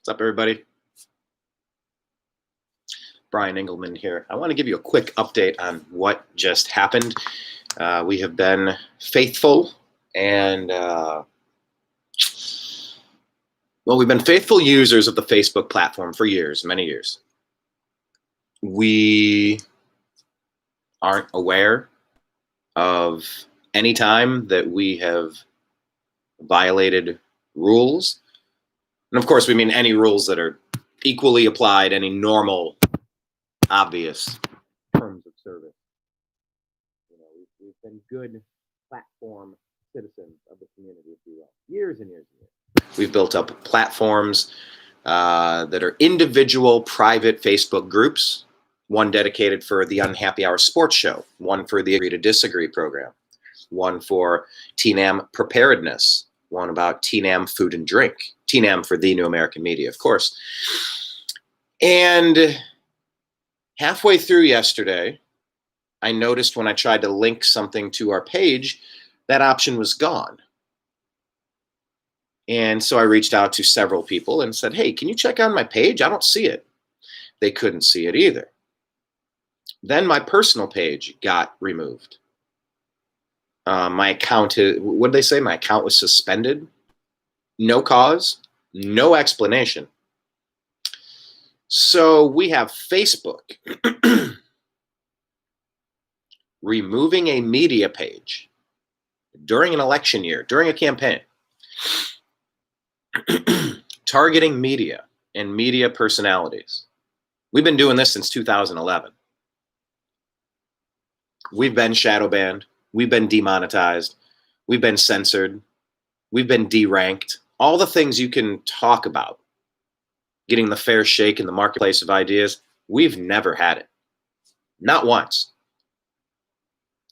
What's up, everybody? Brian Engelman here. I want to give you a quick update on what just happened. We have been faithful and, we've been faithful users of the Facebook platform for years, many years. We aren't aware of any time that we have violated rules. And of course, we mean any rules that are equally applied, any normal, obvious terms of service. You know, we've been good platform citizens of the community, if you will, years and years and years. We've built up platforms that are individual private Facebook groups, one dedicated for the Unhappy Hour Sports Show, one for the Agree to Disagree program, one for TNAM preparedness, one about TNAM food and drink, TNAM for the New American Media, of course. And halfway through yesterday, I noticed when I tried to link something to our page, that option was gone. And so I reached out to several people and said, hey, can you check on my page? I don't see it. They couldn't see it either. Then my personal page got removed. My account, what did they say? My account was suspended. No cause, no explanation. So we have Facebook removing a media page during an election year, during a campaign, targeting media and media personalities. We've been doing this since 2011. We've been shadow banned. We've been demonetized. We've been censored. We've been deranked. All the things you can talk about, getting the fair shake in the marketplace of ideas, we've never had it. Not once.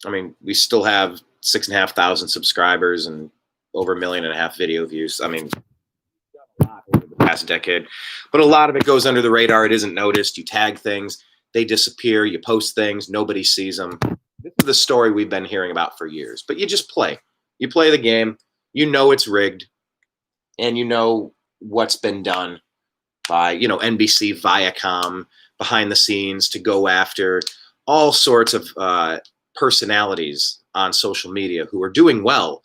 I mean, we still have 6,500 subscribers and over 1.5 million video views. I mean, a lot over the past decade, but a lot of it goes under the radar. It isn't noticed. You tag things, they disappear. You post things, nobody sees them. This is the story we've been hearing about for years, but you just play. You play the game. You know it's rigged, and you know what's been done by, NBC, Viacom, behind the scenes to go after all sorts of personalities on social media who are doing well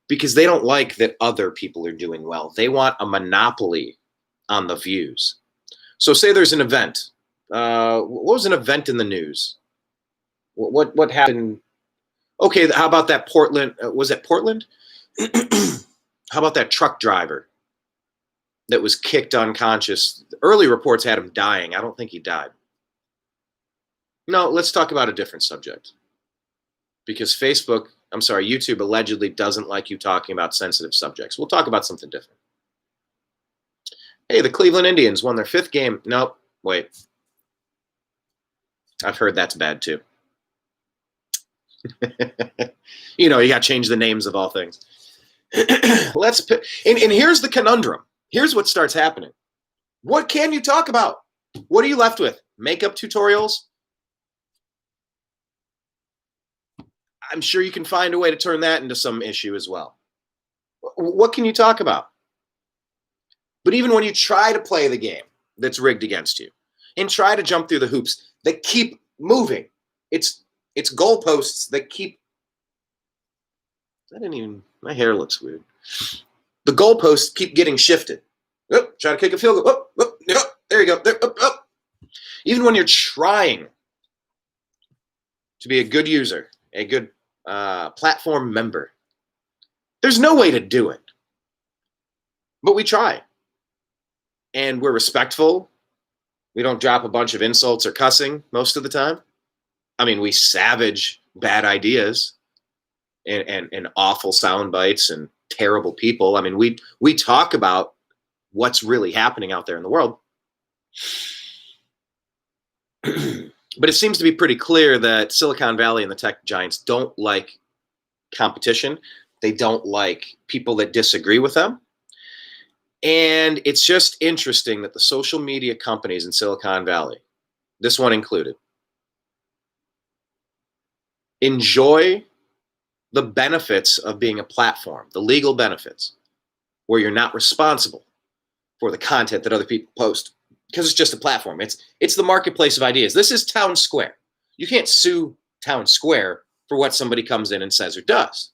because they don't like that other people are doing well. They want a monopoly on the views. So say there's an event. What was an event in the news? What happened? Okay, how about that Portland? Was it Portland? How about that truck driver that was kicked unconscious? The early reports had him dying. I don't think he died. No, let's talk about a different subject. Because YouTube allegedly doesn't like you talking about sensitive subjects. We'll talk about something different. Hey, the Cleveland Indians won their 5th game. Nope, wait. I've heard that's bad too. You got to change the names of all things. And here's the conundrum. Here's what starts happening. What can you talk about? What are you left with? Makeup tutorials? I'm sure you can find a way to turn that into some issue as well. What can you talk about? But even when you try to play the game that's rigged against you and try to jump through the hoops that keep moving, it's goalposts that keep. My hair looks weird. The goalposts keep getting shifted. Oh, try to kick a field goal. There you go. Even when you're trying to be a good user, a good platform member, there's no way to do it. But we try. And we're respectful. We don't drop a bunch of insults or cussing most of the time. I mean, we savage bad ideas and awful sound bites and terrible people. I mean, we talk about what's really happening out there in the world. But it seems to be pretty clear that Silicon Valley and the tech giants don't like competition. They don't like people that disagree with them. And it's just interesting that the social media companies in Silicon Valley, this one included, enjoy the benefits of being a platform, the legal benefits, where you're not responsible for the content that other people post because it's just a platform. It's the marketplace of ideas. This is town square. You can't sue town square for what somebody comes in and says or does.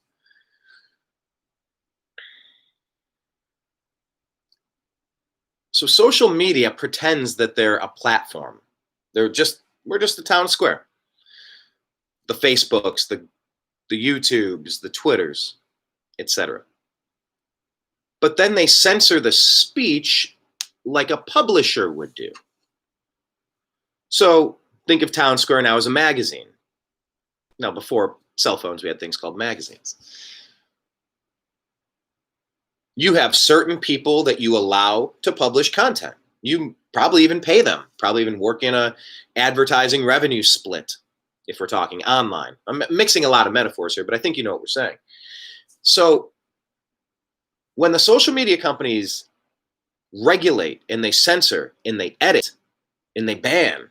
So social media pretends that they're a platform. We're just the town square. The Facebooks, the YouTubes, the Twitters, etc. But then they censor the speech like a publisher would do. So think of Town Square now as a magazine. Now, before cell phones, we had things called magazines. You have certain people that you allow to publish content. You probably even pay them, probably even work in a advertising revenue split if we're talking online. I'm mixing a lot of metaphors here, but I think you know what we're saying. So when the social media companies regulate and they censor and they edit and they ban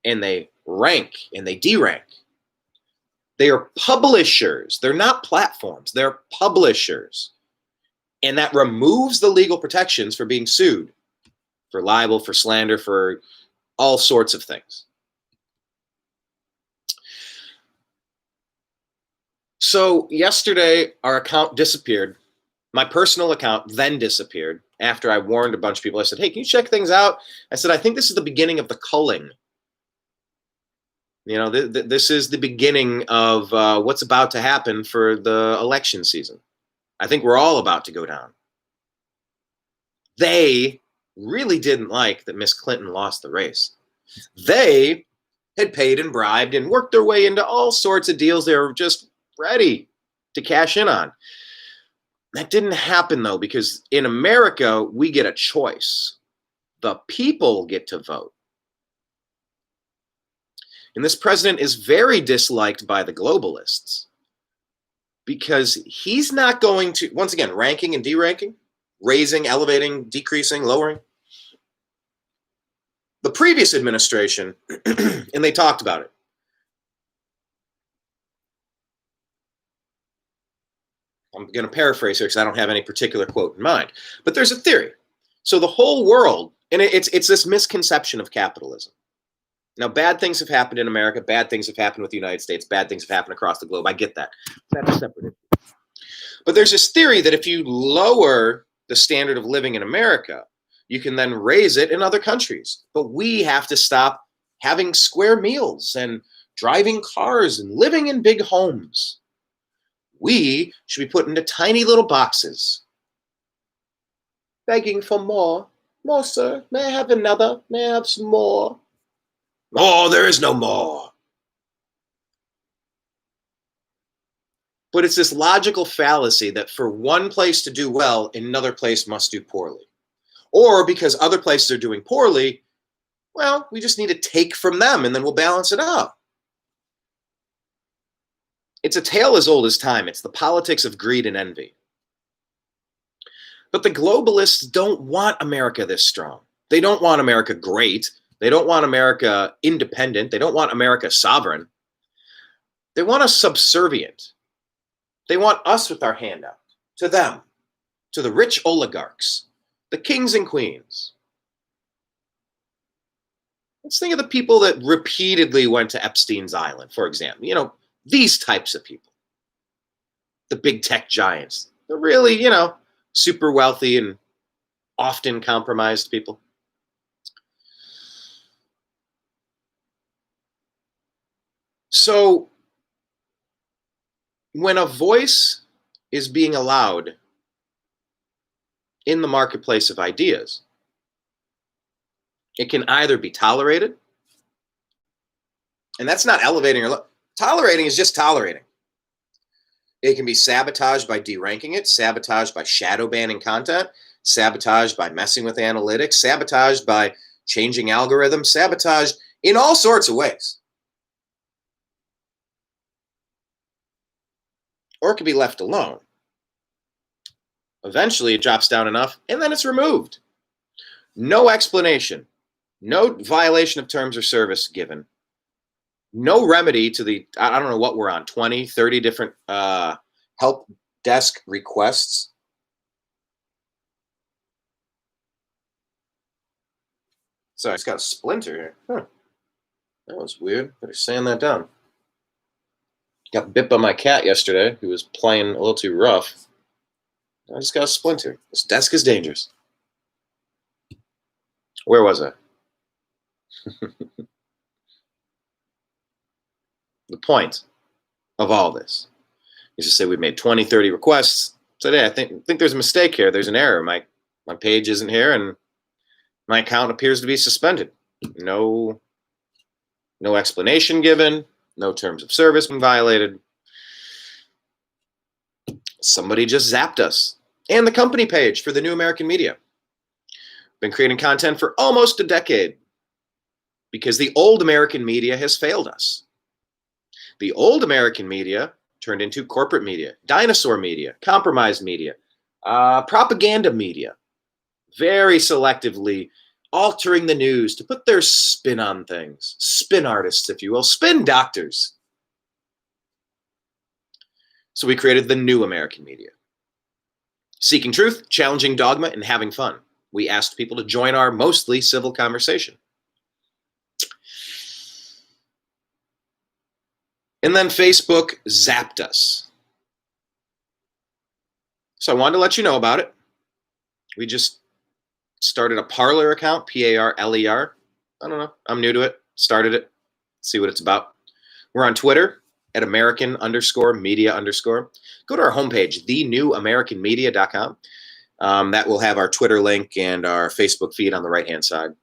and they rank and they derank, they are publishers. They're not platforms. They're publishers. And that removes the legal protections for being sued, for libel, for slander, for all sorts of things. So yesterday, our account disappeared. My personal account then disappeared after I warned a bunch of people. I said, hey, can you check things out? I said, I think this is the beginning of the culling. You know, this is the beginning of what's about to happen for the election season. I think we're all about to go down. They really didn't like that Miss Clinton lost the race. They had paid and bribed and worked their way into all sorts of deals they were just ready to cash in on. That didn't happen, though, because in America, we get a choice. The people get to vote. And this president is very disliked by the globalists because he's not going to, once again, ranking and deranking, raising, elevating, decreasing, lowering. The previous administration, and they talked about it, I'm going to paraphrase here because I don't have any particular quote in mind, but there's a theory. So the whole world, and it's this misconception of capitalism. Now, bad things have happened in America. Bad things have happened with the United States. Bad things have happened across the globe. I get that. That's a separate issue. But there's this theory that if you lower the standard of living in America, you can then raise it in other countries. But we have to stop having square meals and driving cars and living in big homes. We should be put into tiny little boxes, begging for more. More, sir. May I have another? May I have some more? Oh, there is no more. But it's this logical fallacy that for one place to do well, another place must do poorly. Or because other places are doing poorly, well, we just need to take from them and then we'll balance it out. It's a tale as old as time. It's the politics of greed and envy. But the globalists don't want America this strong. They don't want America great. They don't want America independent. They don't want America sovereign. They want us subservient. They want us with our hand out to them, to the rich oligarchs, the kings and queens. Let's think of the people that repeatedly went to Epstein's Island, for example. You know, these types of people, the big tech giants, they're really, super wealthy and often compromised people. So when a voice is being allowed in the marketplace of ideas, it can either be tolerated, and that's not elevating or tolerating is just tolerating. It can be sabotaged by deranking it, sabotaged by shadow banning content, sabotaged by messing with analytics, sabotaged by changing algorithms, sabotaged in all sorts of ways. Or it can be left alone. Eventually, it drops down enough, and then it's removed. No explanation, no violation of terms or service given, no remedy to the, I don't know what we're on, 20, 30 different help desk requests. Sorry, it's got a splinter here. Huh. That was weird. Better sand that down. Got bit by my cat yesterday, who was playing a little too rough. I just got a splinter. This desk is dangerous. Where was I? The point of all this is to say we made 20, 30 requests. So yeah, I think there's a mistake here. There's an error. My page isn't here, and my account appears to be suspended. No explanation given. No terms of service being violated. Somebody just zapped us. And the company page for the New American Media. Been creating content for almost a decade because the old American media has failed us. The old American media turned into corporate media, dinosaur media, compromised media, propaganda media, very selectively altering the news to put their spin on things. Spin artists, if you will, spin doctors. So we created the New American Media. Seeking truth, challenging dogma, and having fun. We asked people to join our mostly civil conversation. And then Facebook zapped us. So I wanted to let you know about it. We just started a Parler account, Parler. I don't know. I'm new to it. Started it. See what it's about. We're on Twitter at American_media_. Go to our homepage, thenewamericanmedia.com. That will have our Twitter link and our Facebook feed on the right-hand side.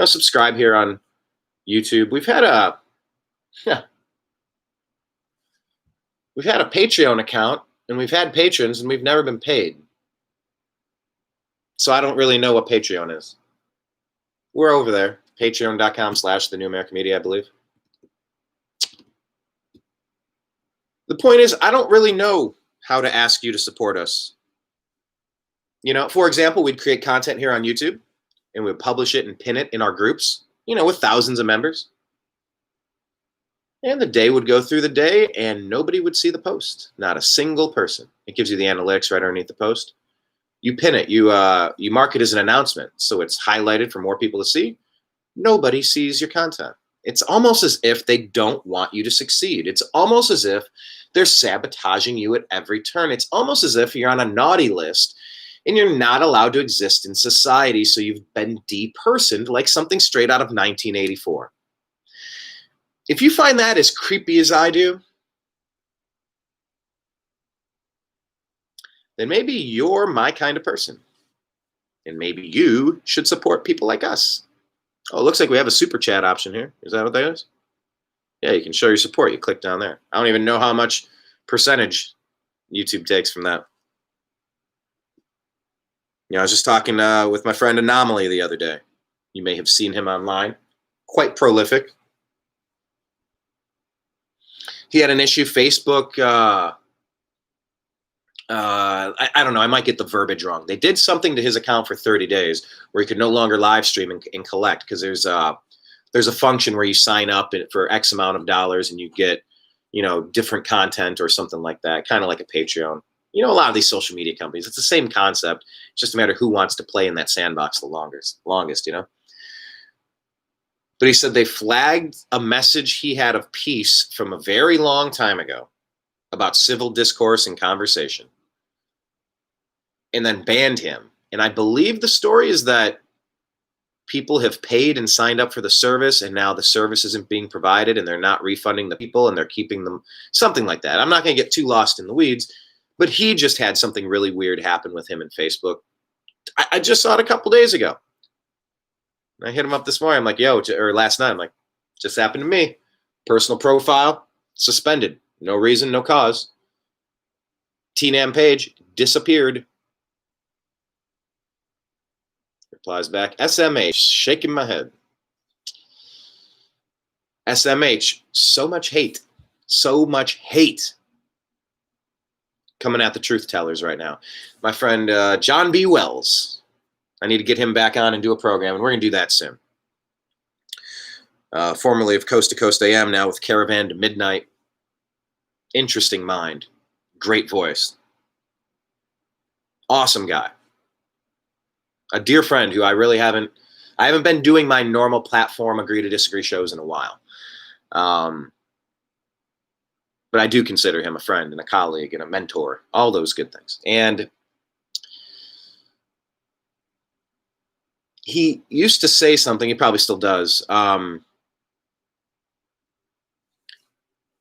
Subscribe here on YouTube. We've had a Patreon account, and we've had patrons, and we've never been paid. So I don't really know what Patreon is. We're over there, patreon.com/thenewamericanmedia, I believe. The point is, I don't really know how to ask you to support us. For example, we'd create content here on YouTube, and we'd publish it and pin it in our groups, with thousands of members. And the day would go through the day, and nobody would see the post. Not a single person. It gives you the analytics right underneath the post. You pin it. You mark it as an announcement, so it's highlighted for more people to see. Nobody sees your content. It's almost as if they don't want you to succeed. It's almost as if they're sabotaging you at every turn. It's almost as if you're on a naughty list and you're not allowed to exist in society, so you've been depersoned like something straight out of 1984. If you find that as creepy as I do, then maybe you're my kind of person. And maybe you should support people like us. Oh, it looks like we have a super chat option here. Is that what that is? Yeah, you can show your support. You click down there. I don't even know how much percentage YouTube takes from that. I was just talking with my friend Anomaly the other day. You may have seen him online. Quite prolific. He had an issue. Facebook, I don't know. I might get the verbiage wrong. They did something to his account for 30 days where he could no longer live stream and collect, because there's a function where you sign up for X amount of dollars and you get, different content or something like that, kind of like a Patreon. A lot of these social media companies, it's the same concept. It's just a matter of who wants to play in that sandbox the longest. But he said they flagged a message he had of peace from a very long time ago about civil discourse and conversation, and then banned him. And I believe the story is that people have paid and signed up for the service, and now the service isn't being provided, and they're not refunding the people, and they're keeping them, something like that. I'm not going to get too lost in the weeds, but he just had something really weird happen with him in Facebook. I just saw it a couple days ago. I hit him up this morning. I'm like, or last night. I'm like, just happened to me. Personal profile suspended. No reason, no cause. TNAM page disappeared. Replies back, SMH, shaking my head. SMH, so much hate. So much hate coming at the truth tellers right now. My friend John B. Wells. I need to get him back on and do a program, and we're going to do that soon. Formerly of Coast to Coast AM, now with Caravan to Midnight. Interesting mind. Great voice. Awesome guy. A dear friend who I I haven't been doing my normal platform agree to disagree shows in a while. But I do consider him a friend and a colleague and a mentor, all those good things. And he used to say something, he probably still does.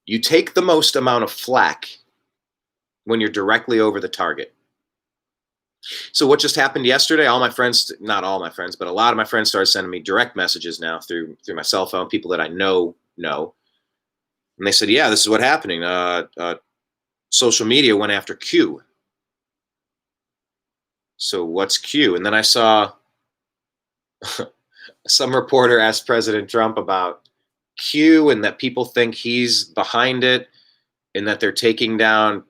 You take the most amount of flack when you're directly over the target. So what just happened yesterday? All my friends, not all my friends, but a lot of my friends started sending me direct messages now through my cell phone, people that I know. And they said, yeah, this is what happening. Social media went after Q. So what's Q? And then I saw some reporter asked President Trump about Q and that people think he's behind it and that they're taking down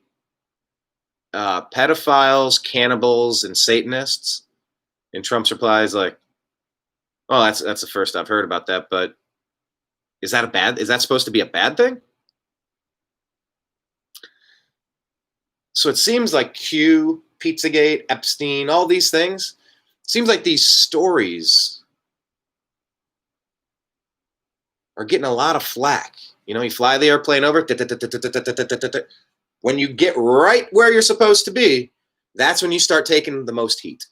pedophiles, cannibals, and Satanists. And Trump's reply is like, "Oh, that's the first I've heard about that, but is that supposed to be a bad thing?" So it seems like Q, Pizzagate, Epstein, all these things, seems like these stories are getting a lot of flack. You know, you fly the airplane over, when you get right where you're supposed to be, that's when you start taking the most heat.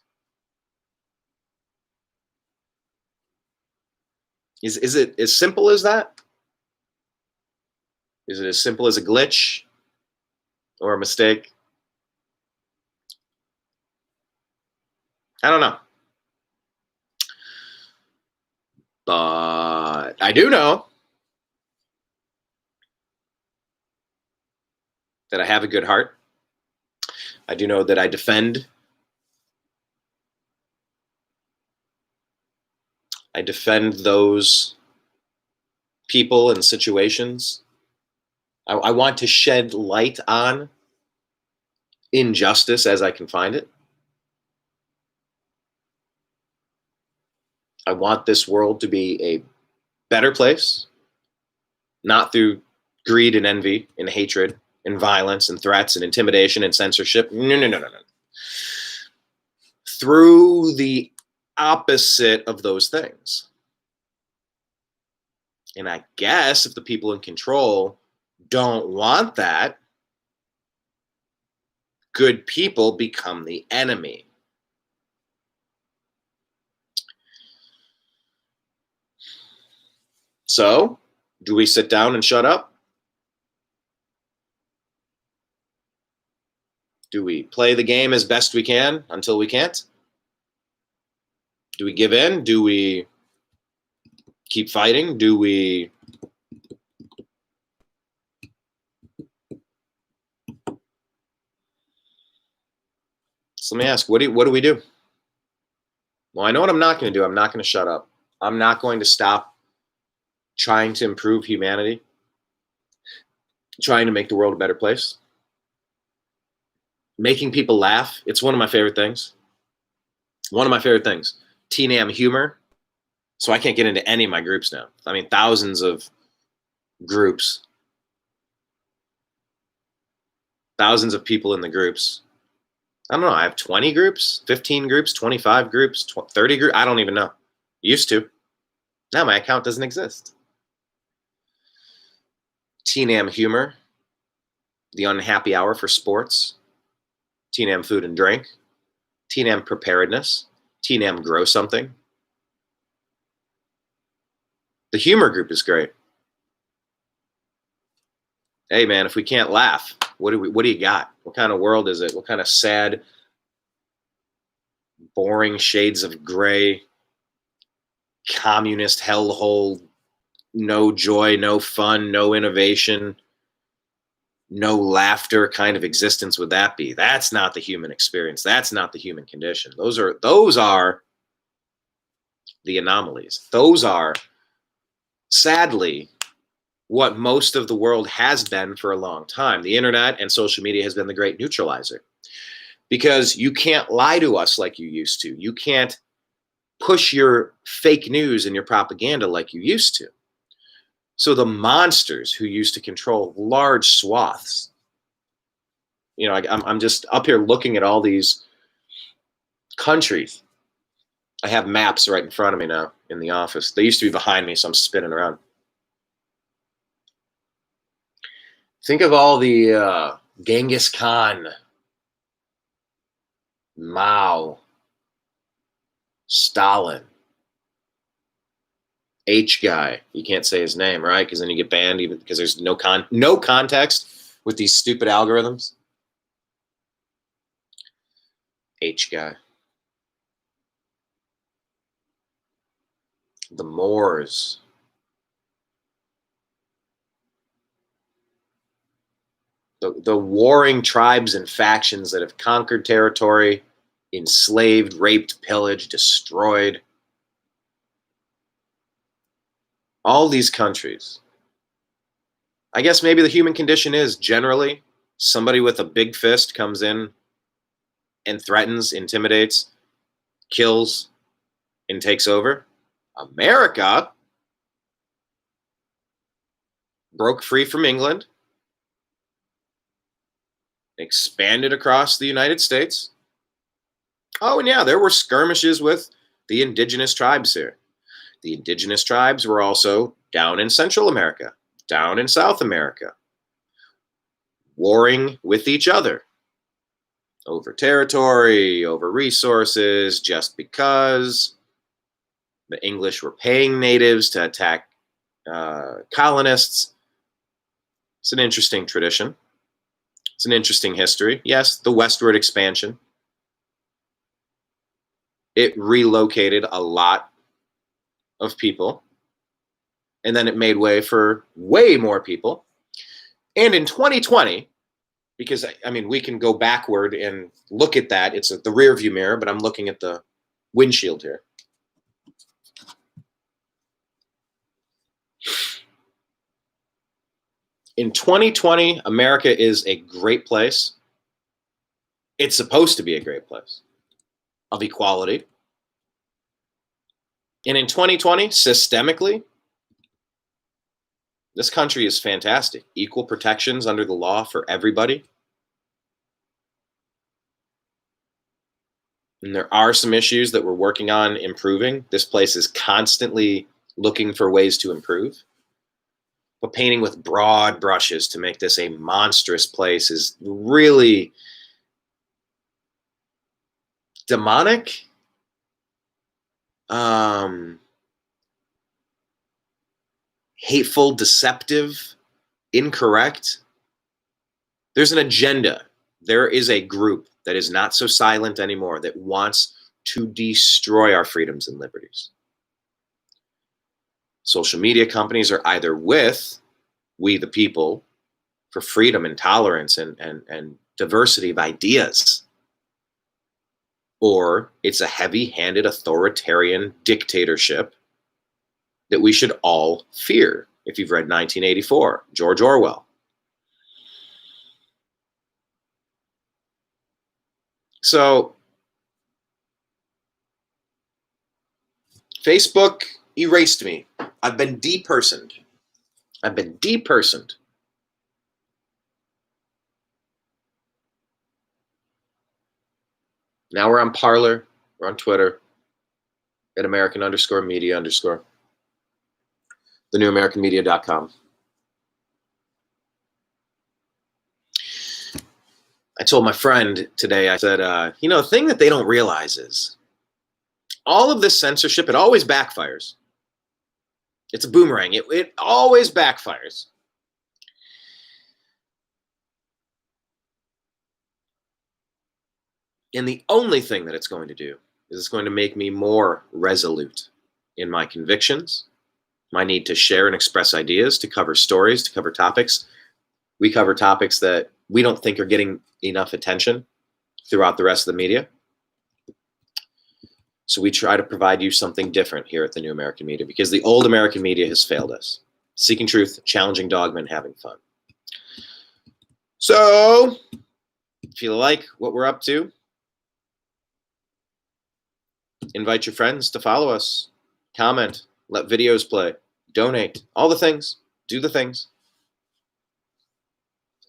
Is it as simple as that? Is it as simple as a glitch or a mistake? I don't know. But I do know that I have a good heart. I do know that I defend those people and situations. I want to shed light on injustice as I can find it. I want this world to be a better place, not through greed and envy and hatred and violence and threats and intimidation and censorship. No. Through the opposite of those things. And I guess if the people in control don't want that, good people become the enemy. So, do we sit down and shut up? Do we play the game as best we can until we can't? Do we give in? Do we keep fighting? Do we So let me ask, what do we do? Well, I know what I'm not going to do. I'm not going to shut up. I'm not going to stop trying to improve humanity, trying to make the world a better place. Making people laugh, it's one of my favorite things. One of my favorite things. TNAM humor. So I can't get into any of my groups now. I mean, thousands of groups. Thousands of people in the groups. I don't know. I have 20 groups, 15 groups, 25 groups, 30 groups. I don't even know. Used to. Now my account doesn't exist. TNAM humor. The unhappy hour for sports. TNAM food and drink. TNAM preparedness. TNAM grow something. The humor group is great. Hey man, if we can't laugh, what do you got? What kind of world is it? What kind of sad, boring shades of gray, communist hellhole, no joy, no fun, no innovation, no laughter kind of existence would that be? That's not the human experience. That's not the human condition. Those are the anomalies. Those are, sadly, what most of the world has been for a long time. The internet and social media has been the great neutralizer, because you can't lie to us like you used to. You can't push your fake news and your propaganda like you used to. So the monsters who used to control large swaths, I'm just up here looking at all these countries I have maps right in front of me now in the office. They used to be behind me, so I'm spinning around. Think of all the Genghis Khan, Mao, Stalin, H guy. You can't say his name, right? Because then you get banned, even because there's no context with these stupid algorithms. H guy. The Moors. The warring tribes and factions that have conquered territory, enslaved, raped, pillaged, destroyed. All these countries. I guess maybe the human condition is generally somebody with a big fist comes in and threatens, intimidates, kills, and takes over. America broke free from England, expanded across the United States. Oh, and yeah, there were skirmishes with the indigenous tribes here. The indigenous tribes were also down in Central America, down in South America, warring with each other over territory, over resources, just because the English were paying natives to attack colonists. It's an interesting tradition. It's an interesting history. Yes, the westward expansion. It relocated a lot of people, and then it made way for way more people. And in 2020, because I mean, we can go backward and look at that. It's the rear view mirror, but I'm looking at the windshield here. In 2020, America is a great place. It's supposed to be a great place of equality. And in 2020, systemically, this country is fantastic. Equal protections under the law for everybody. And there are some issues that we're working on improving. This place is constantly looking for ways to improve. But painting with broad brushes to make this a monstrous place is really demonic. Hateful, deceptive, incorrect. There's an agenda. There is a group that is not so silent anymore that wants to destroy our freedoms and liberties. Social media companies are either with we the people for freedom and tolerance and diversity of ideas, or it's a heavy-handed authoritarian dictatorship that we should all fear. If you've read 1984, George Orwell. So Facebook erased me. I've been depersoned. I've been depersoned. Now we're on Parler. We're on Twitter at American_media_. TheNewAmericanMedia.com. I told my friend today, I said, the thing that they don't realize is all of this censorship, it always backfires. It's a boomerang. It always backfires. And the only thing that it's going to do is it's going to make me more resolute in my convictions, my need to share and express ideas, to cover stories, to cover topics. We cover topics that we don't think are getting enough attention throughout the rest of the media. So we try to provide you something different here at the New American Media, because the old American media has failed us. Seeking truth, challenging dogma, and having fun. So, if you like what we're up to, invite your friends to follow us, comment, let videos play, donate, all the things, do the things.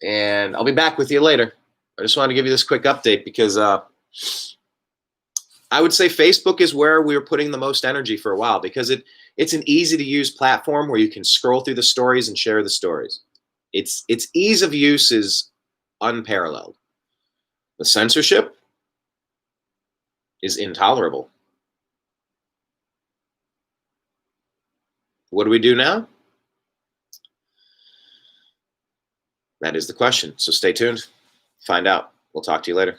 And I'll be back with you later. I just wanted to give you this quick update because I would say Facebook is where we were putting the most energy for a while because it's an easy to use platform where you can scroll through the stories and share the stories. Its ease of use is unparalleled. The censorship is intolerable. What do we do now? That is the question. So stay tuned. Find out. We'll talk to you later.